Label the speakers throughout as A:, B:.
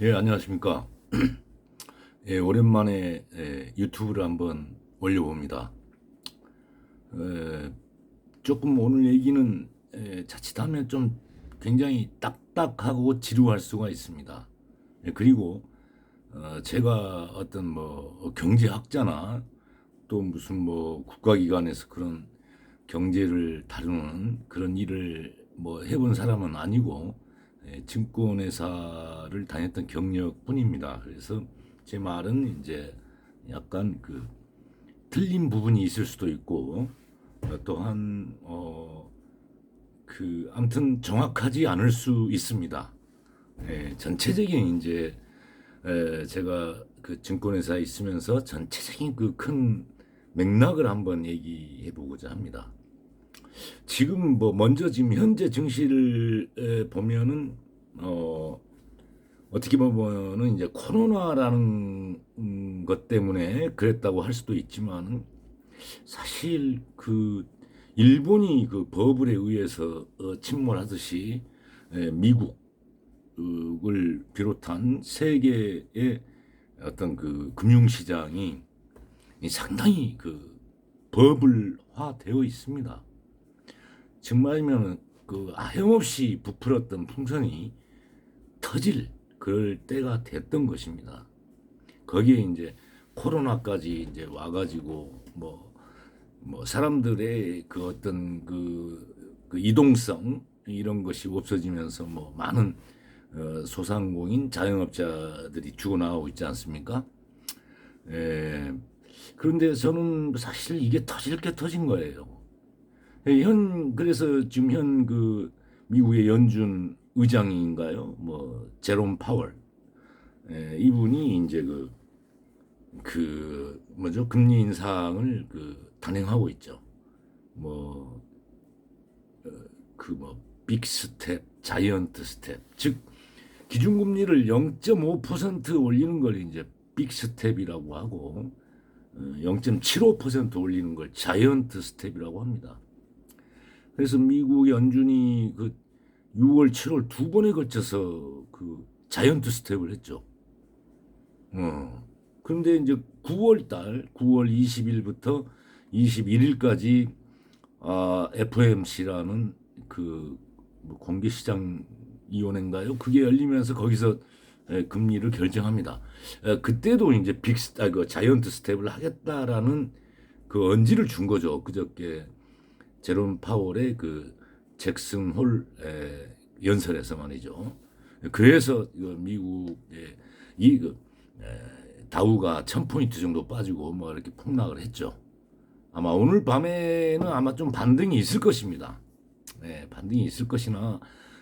A: 예, 안녕하십니까. 예, 오랜만에 유튜브를 한번 올려봅니다. 에, 조금 오늘 얘기는 자칫하면 좀 굉장히 딱딱하고 지루할 수가 있습니다. 예, 그리고 제가 어떤 뭐 경제학자나 또 무슨 뭐 국가기관에서 그런 경제를 다루는 그런 일을 뭐 해본 사람은 아니고 증권회사를 다녔던 경력뿐입니다. 그래서 제 말은 이제 약간 그 틀린 부분이 있을 수도 있고 또한 그 아무튼 정확하지 않을 수 있습니다. 전체적인 이제 제가 그 증권회사에 있으면서 전체적인 그 큰 맥락을 한번 얘기해 보고자 합니다. 지금 뭐 먼저 지금 현재 증시를 보면은 어 어떻게 보면은 이제 코로나라는 것 때문에 그랬다고 할 수도 있지만 사실 그 일본이 그 버블에 의해서 침몰하듯이 미국을 비롯한 세계의 어떤 그 금융시장이 상당히 그 버블화되어 있습니다. 정말이면 그 하염없이 부풀었던 풍선이 터질 그럴 때가 됐던 것입니다. 거기에 이제 코로나까지 이제 와가지고 뭐 사람들의 그 어떤 그 이동성 이런 것이 없어지면서 뭐 많은 소상공인 자영업자들이 죽어나가고 있지 않습니까? 에, 그런데 저는 사실 이게 터질 게 터진 거예요. 그래서 지금 현 그 미국의 연준 의장인가요? 뭐 제롬 파월 이분이 이제 그 뭐죠? 금리 인상을 그 단행하고 있죠. 뭐 그 뭐 빅 스텝, 자이언트 스텝, 즉 기준금리를 0.5% 올리는 걸 이제 빅 스텝이라고 하고 0.75% 올리는 걸 자이언트 스텝이라고 합니다. 그래서 미국 연준이 그 6월, 7월 두 번에 걸쳐서 그 자이언트 스텝을 했죠. 그런데 이제 9월 20일부터 21일까지 FOMC라는 그뭐 공개시장위원회인가요? 그게 열리면서 거기서 금리를 결정합니다. 그때도 이제 그 자이언트 스텝을 하겠다라는 그 언지를 준 거죠. 그저께 제롬 파월의 그 잭슨 홀 연설에서 말이죠. 그래서 미국의 이 다우가 1000포인트 정도 빠지고 뭐 이렇게 폭락을 했죠. 아마 오늘 밤에는 아마 좀 반등이 있을 것입니다. 반등이 있을 것이나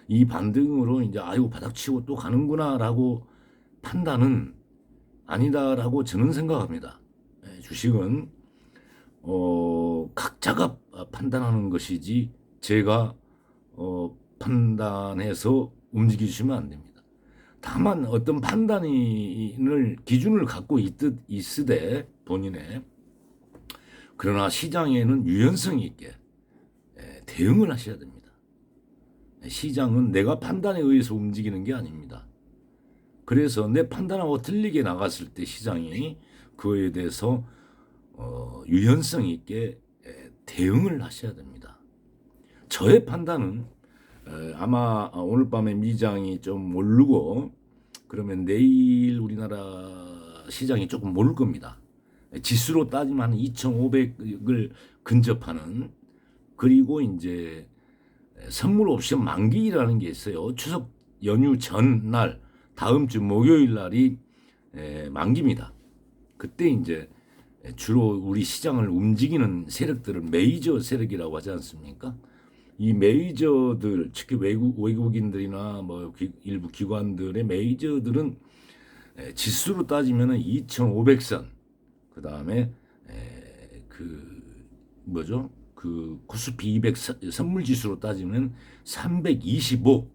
A: 이 반등으로 이제 아이고 바닥치고 또 가는구나라고 판단은 아니다라고 저는 생각합니다. 주식은 각자가 판단하는 것이지 제가 판단해서 움직이시면 안 됩니다. 다만 어떤 판단을 기준을 갖고 있으되 본인의 그러나 시장에는 유연성 있게 대응을 하셔야 됩니다. 시장은 내가 판단에 의해서 움직이는 게 아닙니다. 그래서 내 판단하고 틀리게 나갔을 때 시장이 그에 대해서 유연성 있게 대응을 하셔야 됩니다. 저의 판단은 아마 오늘 밤에 미장이 좀 오르고 그러면 내일 우리나라 시장이 조금 오를 겁니다. 지수로 따지면 2,500을 근접하는 그리고 이제 선물 옵션 만기라는 게 있어요. 추석 연휴 전날 다음 주 목요일 날이 만기입니다. 그때 이제 주로 우리 시장을 움직이는 세력들을 메이저 세력이라고 하지 않습니까? 이 메이저들, 특히 외국인들이나 뭐 일부 기관들의 메이저들은 지수로 따지면 2,500선, 그 다음에 그 뭐죠? 그 코스피 200 선물 지수로 따지면 325.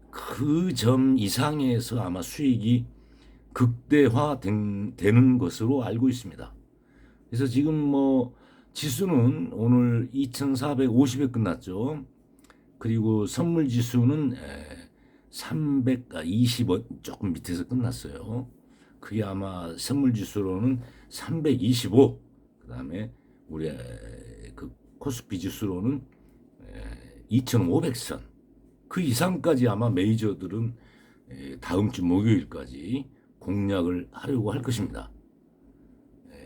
A: 그 점 이상에서 아마 수익이 극대화되는 것으로 알고 있습니다. 그래서 지금 뭐 지수는 오늘 2,450에 끝났죠. 그리고 선물 지수는 320원 조금 밑에서 끝났어요. 그게 아마 선물지수로는 325. 그다음에 우리 그 코스피 지수로는 2,500선. 그 이상까지 아마 메이저들은 다음 주 목요일까지 공략을 하려고 할 것입니다.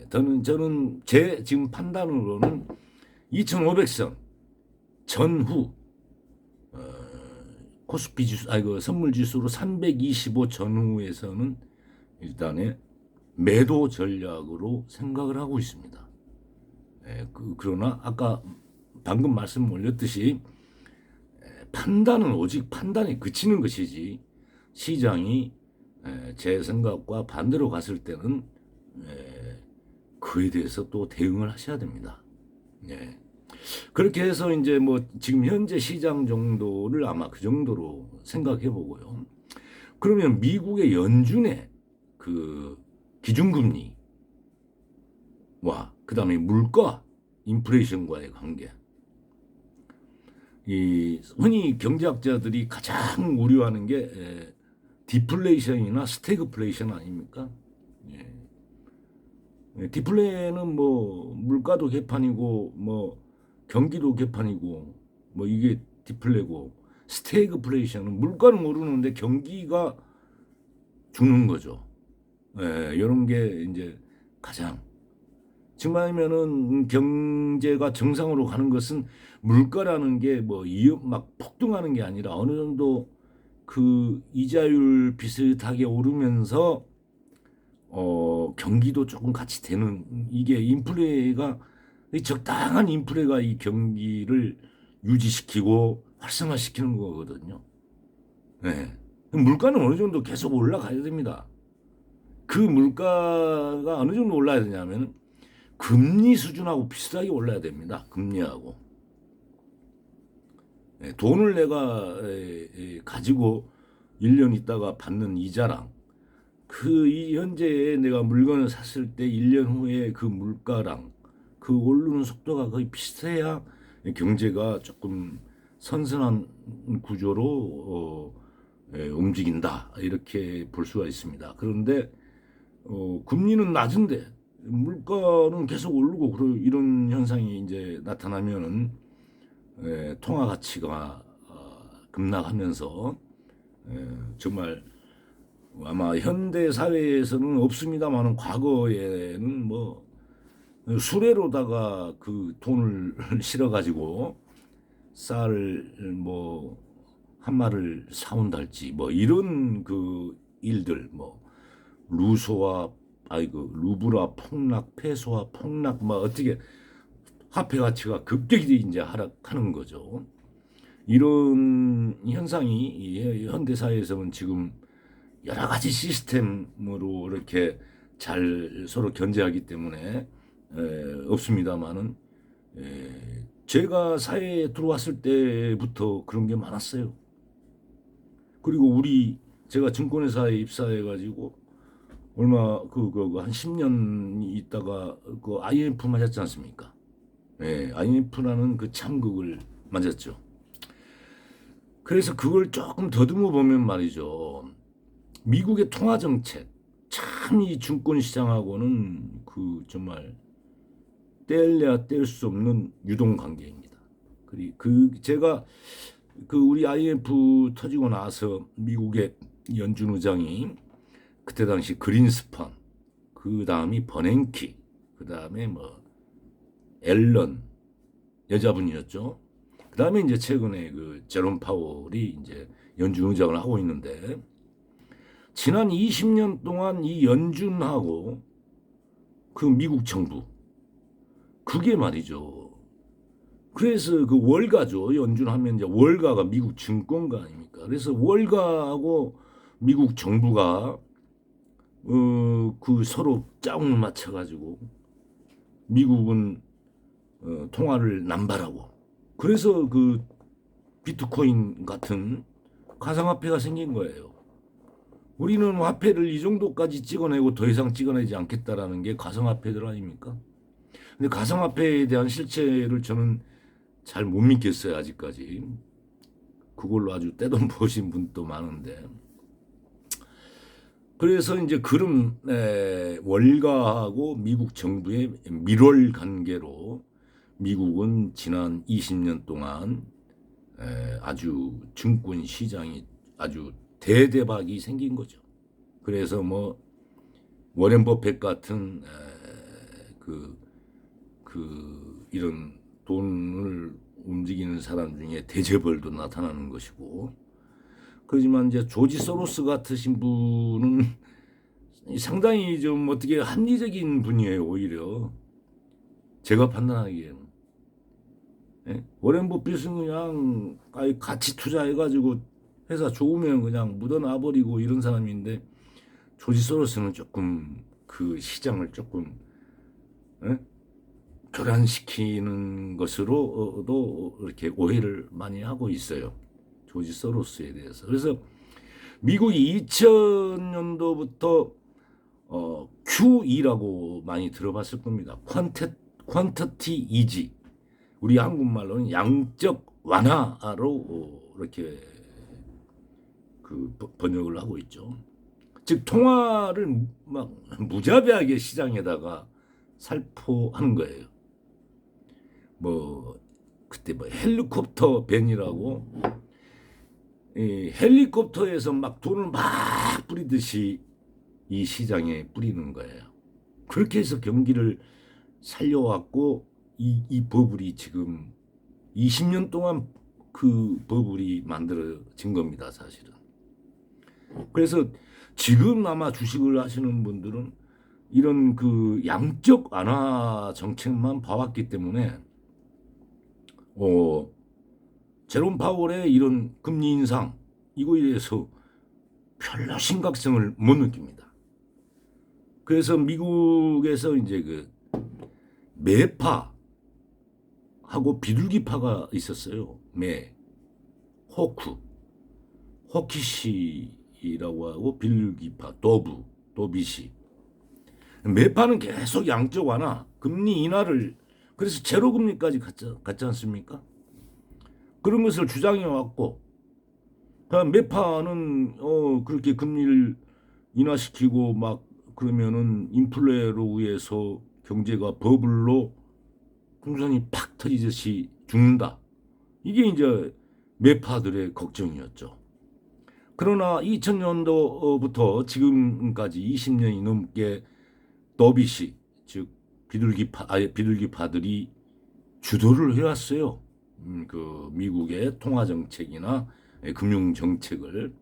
A: 저는 제 지금 판단으로는 2,500선 전후 코스피 지수, 그 선물 지수로 325 전후에서는 일단의 매도 전략으로 생각을 하고 있습니다. 그러나 아까 방금 말씀 올렸듯이 판단은 오직 판단에 그치는 것이지 시장이 제 생각과 반대로 갔을 때는 그에 대해서 또 대응을 하셔야 됩니다. 그렇게 해서 이제 뭐 지금 현재 시장 정도를 아마 그 정도로 생각해 보고요. 그러면 미국의 연준의 그 기준금리와 그다음에 물가 인플레이션과의 관계. 이 흔히 경제학자들이 가장 우려하는 게 디플레이션이나 스태그플레이션 아닙니까? 디플레는 뭐 물가도 개판이고 뭐 경기도 개판이고 뭐 이게 디플레고, 스태그플레이션은 물가는 오르는데 경기가 죽는 거죠. 이런 게 이제 가장 지금 말하면은 경제가 정상으로 가는 것은 물가라는 게 뭐 막 폭등하는 게 아니라 어느 정도 그 이자율 비슷하게 오르면서 경기도 조금 같이 되는, 이게 인플레가 적당한 인플레가 이 경기를 유지시키고 활성화시키는 거거든요. 물가는 어느 정도 계속 올라가야 됩니다. 그 물가가 어느 정도 올라야 되냐면 금리 수준하고 비슷하게 올라야 됩니다. 금리하고. 돈을 내가 가지고 1년 있다가 받는 이자랑 그 현재 내가 물건을 샀을 때 1년 후에 그 물가랑 그 오르는 속도가 거의 비슷해야 경제가 조금 선선한 구조로 움직인다, 이렇게 볼 수가 있습니다. 그런데 금리는 낮은데 물가는 계속 오르고 이런 현상이 이제 나타나면은 통화 가치가 급락하면서 정말 아마 현대 사회에서는 없습니다만은 과거에는 뭐 수레로다가 그 돈을 실어 가지고 쌀 뭐 한 마를 사온달지 뭐 이런 그 일들, 뭐 루소와 루브라 폭락, 페소와 폭락, 뭐 어떻게 화폐 가치가 급격히 이제 하락하는 거죠. 이런 현상이 현대 사회에서는 지금 여러 가지 시스템으로 이렇게 잘 서로 견제하기 때문에 없습니다만은 제가 사회에 들어왔을 때부터 그런 게 많았어요. 그리고 제가 증권회사에 입사해가지고 얼마 한 10년 있다가 그 IMF 맞았지 않습니까? IMF라는 그 참극을 맞았죠. 그래서 그걸 조금 더듬어 보면 말이죠. 미국의 통화 정책, 참 이 증권 시장하고는 그 정말 뗄래야 뗄 수 없는 유동 관계입니다. 그리고 제가 우리 IMF 터지고 나서 미국의 연준 의장이 그때 당시 그린스판, 그 다음이 버냉키, 그 다음에 뭐 앨런, 여자분이었죠. 그 다음에 이제 최근에 그 제롬 파월이 이제 연준 의장을 하고 있는데, 지난 20년 동안 이 연준하고 그 미국 정부, 그게 말이죠. 그래서 그 월가죠. 연준하면 이제 월가가 미국 증권가 아닙니까? 그래서 월가하고 미국 정부가 그 서로 짝을 맞춰가지고 미국은 통화를 남발하고, 그래서 그 비트코인 같은 가상화폐가 생긴 거예요. 우리는 화폐를 이 정도까지 찍어내고 더 이상 찍어내지 않겠다라는 게 가상화폐들 아닙니까? 근데 가상화폐에 대한 실체를 저는 잘 못 믿겠어요, 아직까지. 그걸로 아주 떼돈 버신 분도 많은데. 그래서 이제 그런 월가하고 미국 정부의 밀월 관계로 미국은 지난 20년 동안 아주 증권 시장이 아주 대대박이 생긴 거죠. 그래서 뭐 워렌 버핏 같은 이런 돈을 움직이는 사람 중에 대재벌도 나타나는 것이고, 그렇지만 이제 조지 소로스 같으신 분은 상당히 좀 어떻게 합리적인 분이에요. 오히려 제가 판단하기에는. 예? 워렌 버핏은 그냥 같이 투자해가지고 회사 좋으면 그냥 묻어놔버리고 이런 사람인데, 조지 소로스는 조금 그 시장을 조금 교란시키는 것으로도 이렇게 오해를 많이 하고 있어요. 조지 소로스에 대해서. 그래서 미국이 2000년도부터 QE라고 많이 들어봤을 겁니다. 퀀터티 이지. 우리 한국말로는 양적 완화로 이렇게 그 번역을 하고 있죠. 즉 통화를 막 무자비하게 시장에다가 살포하는 거예요. 뭐 그때 뭐 헬리콥터 밴이라고 이 헬리콥터에서 막 돈을 막 뿌리듯이 이 시장에 뿌리는 거예요. 그렇게 해서 경기를 살려왔고 이 버블이 지금 20년 동안 그 버블이 만들어진 겁니다, 사실은. 그래서 지금 아마 주식을 하시는 분들은 이런 그 양적 완화 정책만 봐왔기 때문에 제롬 파월의 이런 금리 인상 이거에 대해서 별로 심각성을 못 느낍니다. 그래서 미국에서 이제 그 매파하고 비둘기파가 있었어요. 호키시라고 하고 비둘기파, 도비시. 매파는 계속 양적 완화, 금리 인하를, 그래서 제로 금리까지 갔지 않습니까? 그런 것을 주장해 왔고, 매파는 그렇게 금리를 인하시키고 막 그러면은 인플레로 의해서 경제가 버블로 풍선이 팍 터지듯이 죽는다. 이게 이제 매파들의 걱정이었죠. 그러나 2000년도부터 지금까지 20년이 넘게 더비시, 즉 비둘기파들이 주도를 해왔어요. 그 미국의 통화 정책이나 금융 정책을.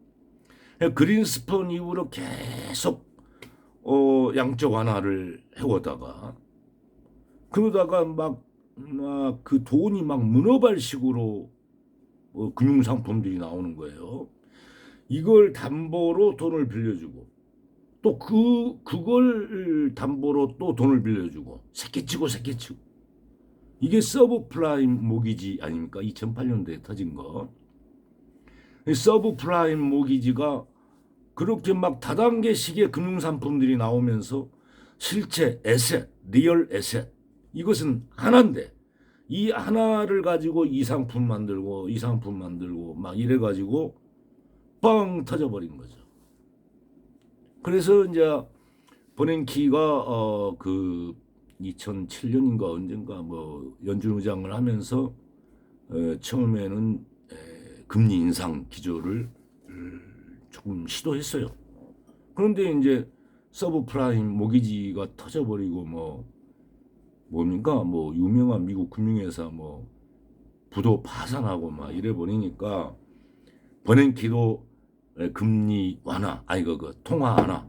A: 그린스펀 이후로 계속 양적 완화를 해오다가 그러다가 막 그 돈이 막 문어발식으로 금융 상품들이 나오는 거예요. 이걸 담보로 돈을 빌려주고 또 그걸 담보로 또 돈을 빌려주고 새끼치고 이게 서브프라임 모기지 아닙니까? 2008년도에 터진 거. 서브프라임 모기지가 그렇게 막 다단계식의 금융상품들이 나오면서 실제 에셋, 리얼 에셋 이것은 하나인데 이 하나를 가지고 이 상품 만들고 막 이래가지고 빵 터져버린 거죠. 그래서 이제 버냉키가 그 2007년인가 언젠가 뭐 연준 의장을 하면서 처음에는 금리 인상 기조를 조금 시도했어요. 그런데 이제 서브프라임 모기지가 터져버리고 뭡니까 뭐 유명한 미국 금융회사 뭐 부도 파산하고 막 이래버리니까 버냉키도 금리 완화 그 통화 완화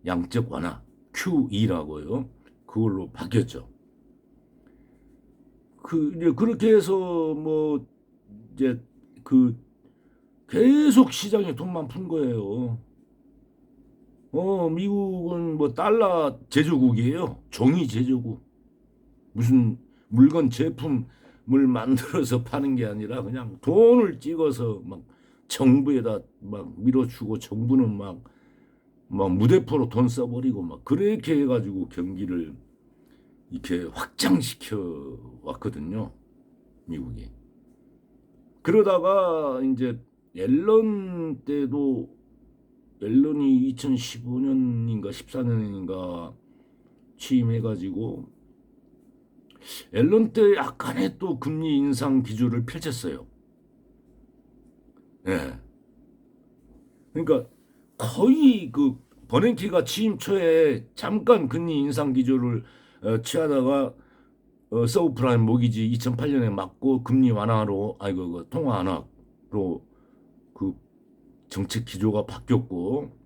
A: 양적 완화 QE라고요. 그걸로 바뀌었죠. 그렇게 해서 뭐 이제 그 계속 시장에 돈만 푼 거예요. 미국은 뭐 달러 제조국이에요. 종이 제조국. 무슨 물건 제품을 만들어서 파는 게 아니라 그냥 돈을 찍어서 막 정부에다 막 밀어주고 정부는 막 무대포로 돈 써버리고 막 그렇게 해가지고 경기를 이렇게 확장시켜 왔거든요. 미국이. 그러다가 이제 앨런 때도 앨런이 2015년인가 14년인가 취임해가지고 앨런 때 약간의 또 금리 인상 기조를 펼쳤어요. 예. 그러니까 거의 그 버냉키가 취임 초에 잠깐 금리 인상 기조를 취하다가 서브프라임 모기지 2008년에 맞고 금리 완화로 아이고 그 통화 완화로 그 정책 기조가 바뀌었고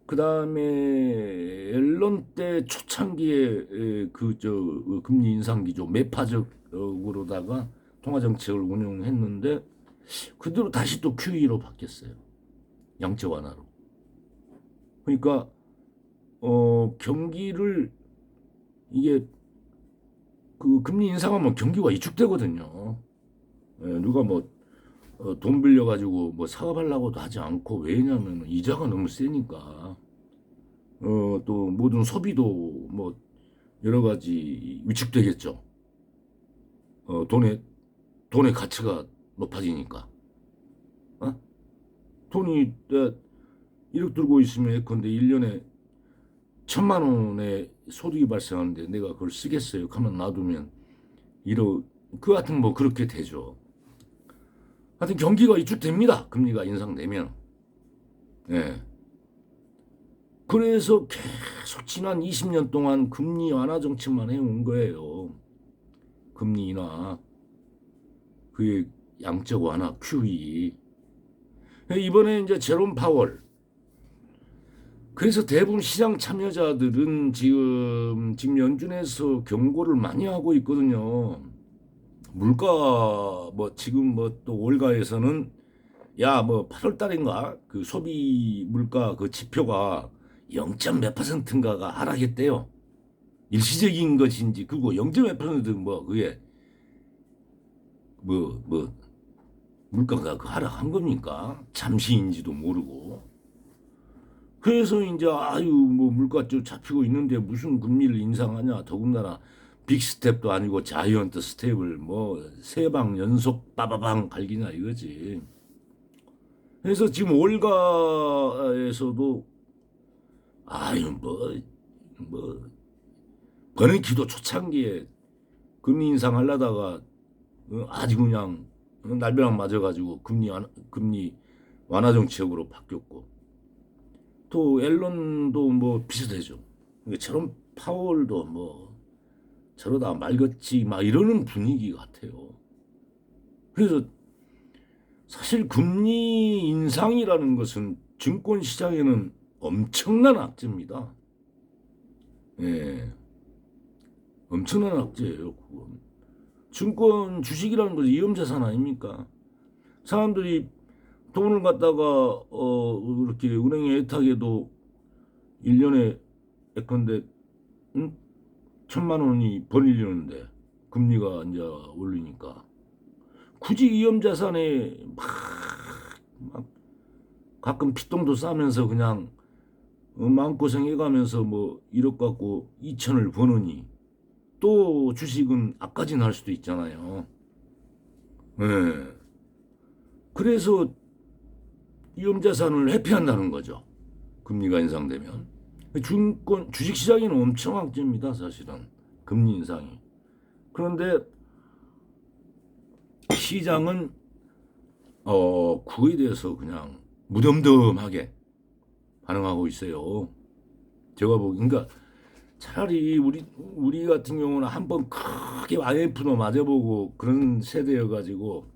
A: 그 다음에 앨런 때 초창기에 그저 금리 인상 기조 매파적으로다가 통화 정책을 운영했는데 그대로 다시 또 QE로 바뀌었어요. 양적 완화로. 그러니까 경기를 이게 그 금리 인상하면 경기가 위축되거든요. 예, 누가 뭐 돈 빌려가지고 뭐 사업하려고도 하지 않고 왜냐면 이자가 너무 세니까 또 모든 소비도 뭐 여러 가지 위축되겠죠. 돈의 가치가 높아지니까. 어? 돈이 1억 들고 있으면 예컨대 1년에 1,000만 원의 소득이 발생하는데 내가 그걸 쓰겠어요. 가만 놔두면 1억 그 같은 뭐 그렇게 되죠. 하여튼 경기가 위축됩니다. 금리가 인상되면. 예. 그래서 계속 지난 20년 동안 금리 완화 정책만 해온 거예요. 금리 인하, 그게 양적 완화, QE. 이번에 이제 제롬 파월. 그래서 대부분 시장 참여자들은 지금 연준에서 경고를 많이 하고 있거든요. 물가 뭐 지금 뭐 또 월가에서는 야 뭐 8월 달인가 그 소비 물가 그 지표가 0. 몇 퍼센트인가가 하락했대요. 일시적인 것인지 그거 0.몇% 뭐 그게 뭐 물가가 그 하락한 겁니까? 잠시인지도 모르고. 그래서 이제 아유 뭐 물가 좀 잡히고 있는데 무슨 금리를 인상하냐. 더군다나 빅스텝도 아니고 자이언트 스텝을 뭐 세 방 연속 빠바방 갈기냐 이거지. 그래서 지금 월가에서도 아유 뭐 버냉키도 초창기에 금리 인상하려다가 아주 그냥 날벼락 맞아가지고 금리 완화 정책으로 바뀌었고 또 앨런도 뭐 비슷해져. 저런 파월도 뭐 저러다 말겠지 막 이러는 분위기 같아요. 그래서 사실 금리 인상이라는 것은 증권 시장에는 엄청난 악재입니다. 예, 엄청난 악재예요. 그건. 증권 주식이라는 것은 위험자산 아닙니까? 사람들이 돈을 갖다가 이렇게 은행에 애탁해도 1년에 예컨대 1,000만 원이 벌리려는데 금리가 이제 올리니까 굳이 위험자산에 막 가끔 피똥도 싸면서 그냥 마음고생 해가면서 뭐 1억 갖고 2천을 버느니 또 주식은 앞까지 날 수도 있잖아요. 예. 그래서 위험자산을 회피한다는 거죠. 금리가 인상되면. 주식시장에는 엄청 악재입니다, 사실은. 금리 인상이. 그런데 시장은, 그거에 대해서 그냥 무덤덤하게 반응하고 있어요. 제가 그러니까 차라리 우리 같은 경우는 한번 크게 IMF도 맞아보고 그런 세대여가지고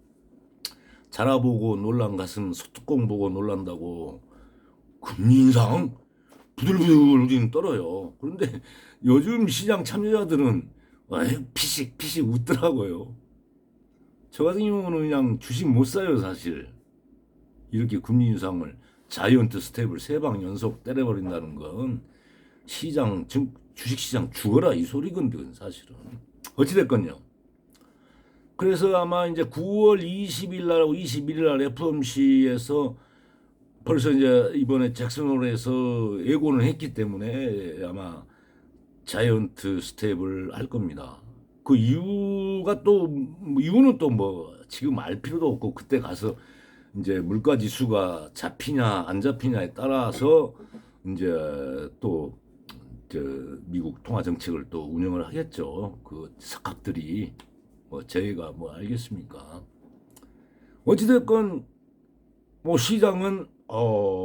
A: 자라보고 놀란 가슴 소뚜껑 보고 놀란다고 금리 인상 부들부들 우리는 떨어요. 그런데 요즘 시장 참여자들은 피식 웃더라고요. 저 같은 경우는 그냥 주식 못 사요 사실. 이렇게 금리 인상을 자이언트 스텝을 세 방 연속 때려버린다는 건 주식시장 죽어라 이 소리건데 사실은. 어찌됐건요. 그래서 아마 이제 9월 20일 날하고 21일 날 FOMC에서 벌써 이제 이번에 잭슨홀에서 예고는 했기 때문에 아마 자이언트 스텝을 할 겁니다. 그 이유가 또 이유는 또 뭐 지금 알 필요도 없고 그때 가서 이제 물가 지수가 잡히냐 안 잡히냐에 따라서 이제 또 저 미국 통화 정책을 또 운영을 하겠죠. 그 석학들이 뭐 저희가 뭐 알겠습니까? 어찌됐건 뭐 시장은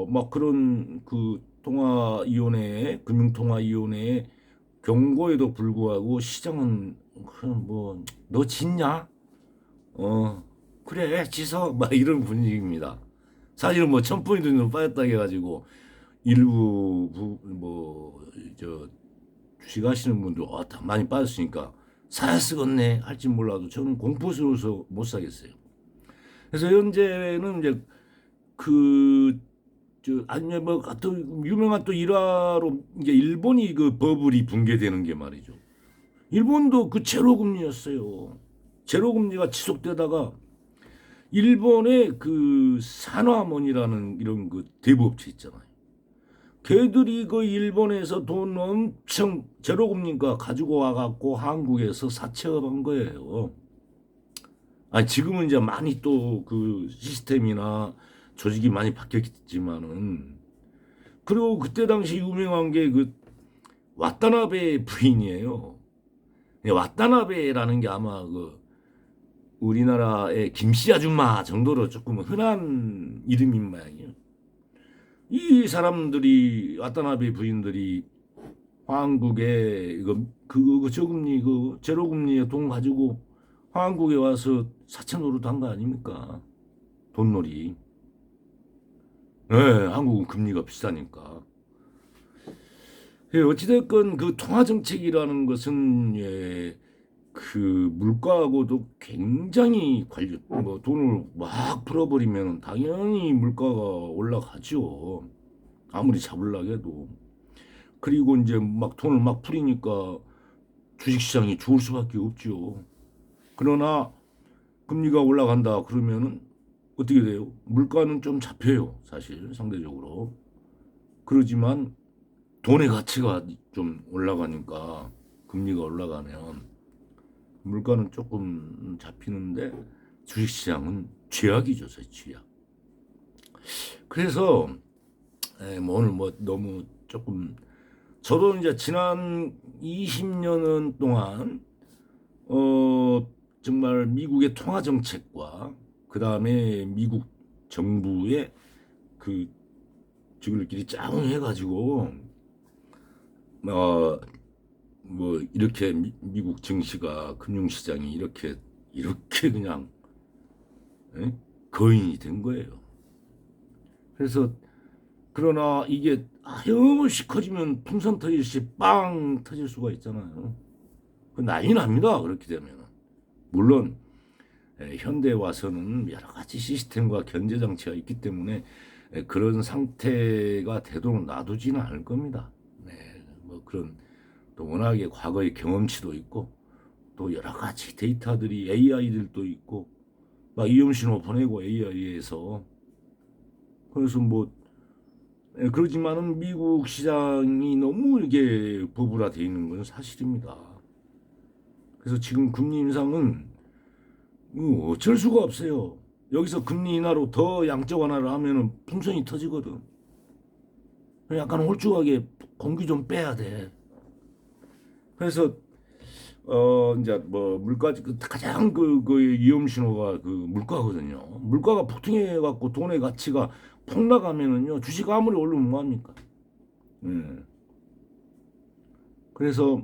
A: 막 그런 그 통화위원회 금융통화위원회의 경고에도 불구하고 시장은 그냥 뭐 너 짓냐? 그래 지서 막 이런 분위기입니다. 사실은 뭐 1000포인트 정도 빠졌다 해가지고 일부 뭐저 주식하시는 분들 다 많이 빠졌으니까 사야 쓰겠네 할지 몰라도 저는 공포스러워서 못 사겠어요. 그래서 현재는 이제 그 아니면 뭐또 유명한 또 일화로 이제 일본이 그 버블이 붕괴되는 게 말이죠. 일본도 그 제로금리였어요. 제로금리가 지속되다가 일본의 그 산화몬이라는 이런 그 대부업체 있잖아요. 걔들이 그 일본에서 돈 엄청 제로금리가 가지고 와갖고 한국에서 사채업한 거예요. 아니 지금은 이제 많이 또 그 시스템이나 조직이 많이 바뀌었지만은 그리고 그때 당시 유명한 게 그 와타나베 부인이에요. 와타나베라는 게 아마 그 우리나라의 김씨 아줌마 정도로 조금 흔한 이름인 모양이에요. 이 사람들이 와타나베 부인들이 한국에 그 저금리 그 제로금리에 돈 가지고 한국에 와서 사채 노릇 한 거 아닙니까? 돈놀이. 네, 한국은 금리가 비싸니까. 예, 어찌됐건 그 통화 정책이라는 것은 그 물가하고도 굉장히 뭐 돈을 막 풀어버리면 당연히 물가가 올라가죠. 아무리 잡으려고 해도. 그리고 이제 막 돈을 막 풀이니까 주식시장이 죽을 수밖에 없죠. 그러나 금리가 올라간다 그러면은 어떻게 돼요? 물가는 좀 잡혀요, 사실 상대적으로. 그러지만 돈의 가치가 좀 올라가니까 금리가 올라가면 물가는 조금 잡히는데 주식시장은 죄악이죠, 죄악. 그래서 뭐 오늘 뭐 너무 조금 저도 이제 지난 20년 동안 정말 미국의 통화 정책과 그 다음에 미국 정부의 그 저들끼리 짜응해가지고 뭐 이렇게 미국 증시가 금융시장이 이렇게 그냥 거인이 된 거예요. 그래서 그러나 이게 하염없이 커지면 풍선 터지듯이 빵 터질 수가 있잖아요. 난리 납니다. 그렇게 되면 물론 현대 와서는 여러 가지 시스템과 견제 장치가 있기 때문에 그런 상태가 되도록 놔두지는 않을 겁니다. 네, 뭐 그런 또 워낙에 과거의 경험치도 있고 또 여러 가지 데이터들이 AI들도 있고 막 이음신호 보내고 AI에서 그래서 뭐 그러지만은 미국 시장이 너무 이게 버블화되어 있는 건 사실입니다. 그래서 지금 금리 인상은 어쩔 수가 없어요. 여기서 금리 인하로 더 양적 완화를 하면은 풍선이 터지거든. 약간 홀쭉하게 공기 좀 빼야 돼. 그래서 이제 뭐 물가 가장 그 위험 신호가 그 물가거든요. 물가가 폭등해 갖고 돈의 가치가 폭 나가면은요 주식 아무리 오르면 뭐 합니까? 그래서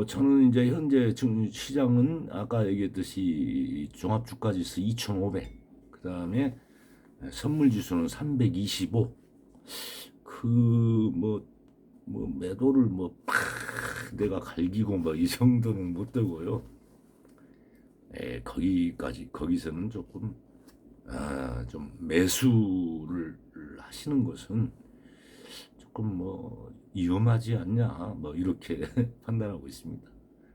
A: 저는 이제 현재 시장은 아까 얘기했듯이 종합주가지수 2,500, 그 다음에 선물지수는 325. 뭐 매도를 뭐 팍 내가 갈기고 뭐 이 정도는 못 되고요. 거기서는 조금 좀 매수를 하시는 것은 조금 뭐 위험하지 않냐 뭐 이렇게 판단하고 있습니다.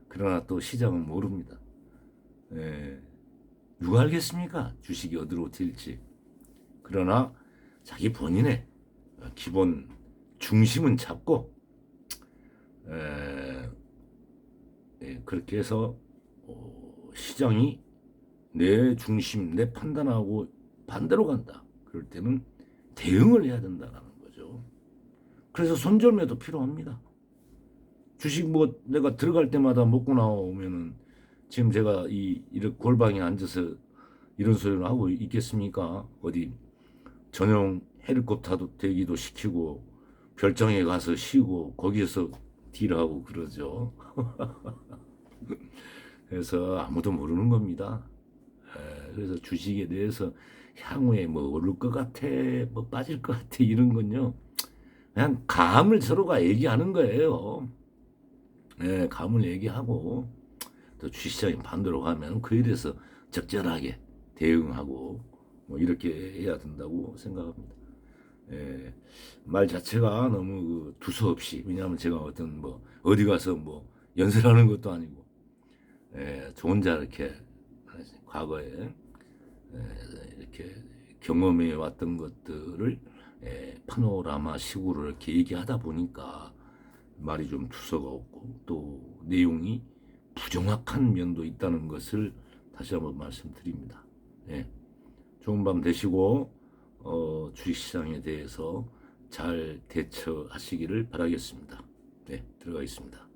A: 그러나 또 시장은 모릅니다. 누가 알겠습니까? 주식이 어디로 튈지. 그러나 자기 본인의 기본 중심은 잡고 그렇게 해서 시장이 내 중심, 내 판단하고 반대로 간다. 그럴 때는 대응을 해야 된다는 거죠. 그래서 손절매도 필요합니다. 주식 뭐 내가 들어갈 때마다 먹고 나오면은 지금 제가 이렇게 골방에 앉아서 이런 소리를 하고 있겠습니까? 어디 전용 헬리콥터도 대기도 시키고 별장에 가서 쉬고 거기에서 딜하고 그러죠. 그래서 아무도 모르는 겁니다. 그래서 주식에 대해서 향후에 뭐 오를 것 같아, 뭐 빠질 것 같아 이런 건요. 그냥 감을 서로가 얘기하는 거예요. 감을 얘기하고 또 주식시장이 반대로 가면 그에 대해서 적절하게 대응하고 뭐 이렇게 해야 된다고 생각합니다. 말 자체가 너무 두서없이 왜냐하면 제가 어떤 뭐 어디 가서 뭐 연설하는 것도 아니고 저 혼자 이렇게 과거에 이렇게 경험해 왔던 것들을 파노라마식으로 이렇게 얘기하다 보니까 말이 좀 두서가 없고 또 내용이 부정확한 면도 있다는 것을 다시 한번 말씀드립니다. 좋은 밤 되시고 주식시장에 대해서 잘 대처하시기를 바라겠습니다. 네, 들어가겠습니다.